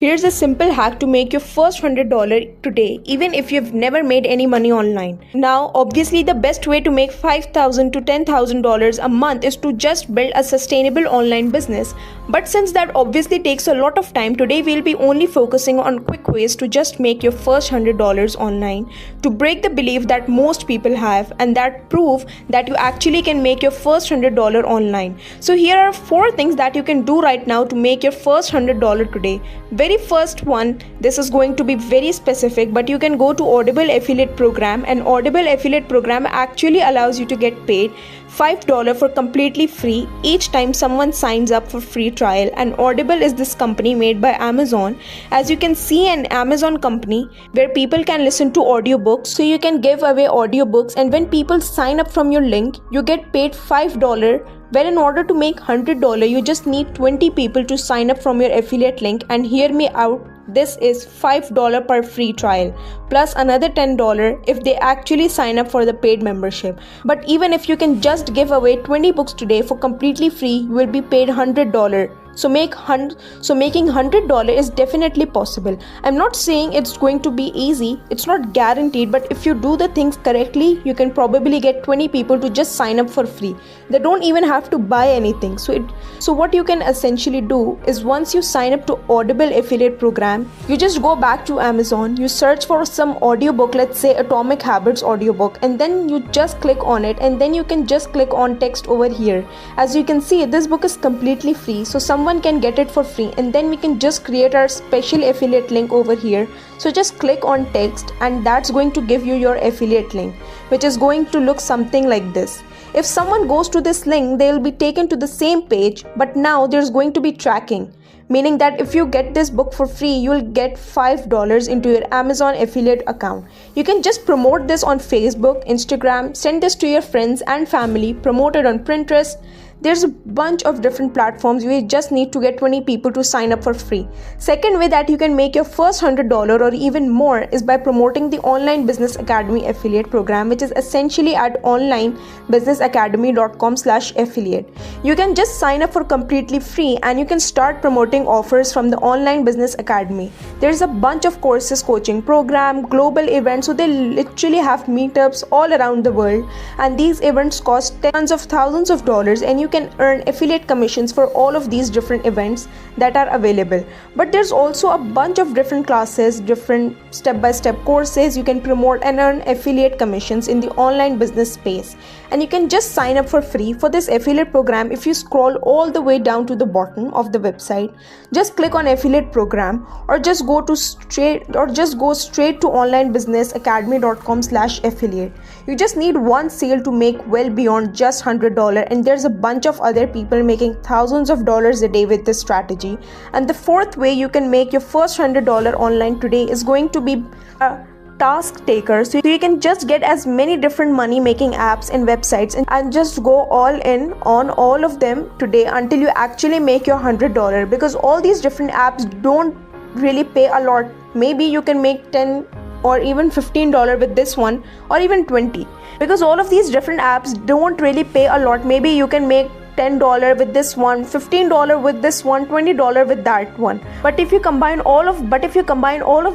Here's a simple hack to make your first $100 today, even if you've never made any money online. Now, obviously, the best way to make $5,000 to $10,000 a month is to just build a sustainable online business. But since that obviously takes a lot of time, today we'll be only focusing on quick ways to just make your first $100 online, to break the belief that most people have and that prove that you actually can make your first $100 online. So here are 4 things that you can do right now to make your first $100 today. Very first one, this is going to be very specific, but you can go to Audible affiliate program, and Audible affiliate program actually allows you to get paid $5 for completely free each time someone signs up for free trial. And Audible is this company made by Amazon. As you can see, an Amazon company where people can listen to audiobooks, so you can give away audiobooks, and when people sign up from your link, you get paid $5. Well, in order to make $100, you just need 20 people to sign up from your affiliate link. And hear me out, this is $5 per free trial plus another $10 if they actually sign up for the paid membership. But even if you can just give away 20 books today for completely free, you will be paid $100. So making $100 is definitely possible. I'm not saying it's going to be easy, it's not guaranteed, but if you do the things correctly, you can probably get 20 people to just sign up for free. They don't even have to buy anything. So what you can essentially do is, once you sign up to Audible affiliate program, you just go back to Amazon, you search for some audiobook, let's say Atomic Habits audiobook, and then you just click on it, and then you can just click on text over here. As you can see, this book is completely free, so someone can get it for free, and then we can just create our special affiliate link over here. So just click on text, and that's going to give you your affiliate link, which is going to look something like this. If someone goes to this link, they will be taken to the same page, but now there's going to be tracking, meaning that if you get this book for free, you will get $5 into your Amazon affiliate account. You can just promote this on Facebook, Instagram, send this to your friends and family, promote it on Pinterest. There's a bunch of different platforms. You just need to get 20 people to sign up for free. Second way that you can make your first $100 or even more is by promoting the Online Business Academy affiliate program, which is essentially at onlinebusinessacademy.com/affiliate. You can just sign up for completely free, and you can start promoting offers from the Online Business Academy. There's a bunch of courses, coaching program, global events, so they literally have meetups all around the world, and these events cost tens of thousands of dollars, and you can earn affiliate commissions for all of these different events that are available. But there's also a bunch of different classes, different step-by-step courses you can promote and earn affiliate commissions in the online business space. And you can just sign up for free for this affiliate program. If you scroll all the way down to the bottom of the website, just click on affiliate program, or just go straight to onlinebusinessacademy.com/affiliate. You just need one sale to make well beyond just $100, and there's a bunch of other people making thousands of dollars a day with this strategy. And the fourth way you can make your first $100 online today is going to be a task taker. So you can just get as many different money making apps and websites and just go all in on all of them today until you actually make your $100, because all these different apps don't really pay a lot. Maybe you can make 10 or even $15 with this one, or even 20, because all of these different apps don't really pay a lot. Maybe you can make $10 with this one, $15 with this one, $20 with that one. But if you combine all of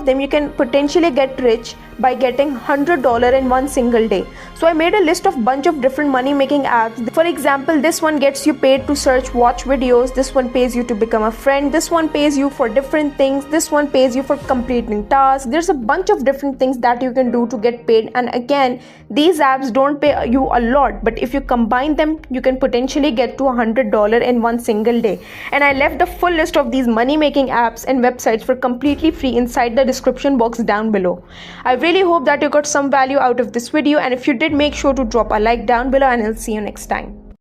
them, you can potentially get rich by getting $100 in one single day. So I made a list of bunch of different money making apps. For example, this one gets you paid to watch videos, this one pays you to become a friend, this one pays you for different things, this one pays you for completing tasks. There's a bunch of different things that you can do to get paid, and again, these apps don't pay you a lot, but if you combine them, you can potentially get to $100 in one single day. And I left the full list of these money making apps and websites for completely free inside the description box down below. I really hope that you got some value out of this video, and if you did, make sure to drop a like down below, and I'll see you next time.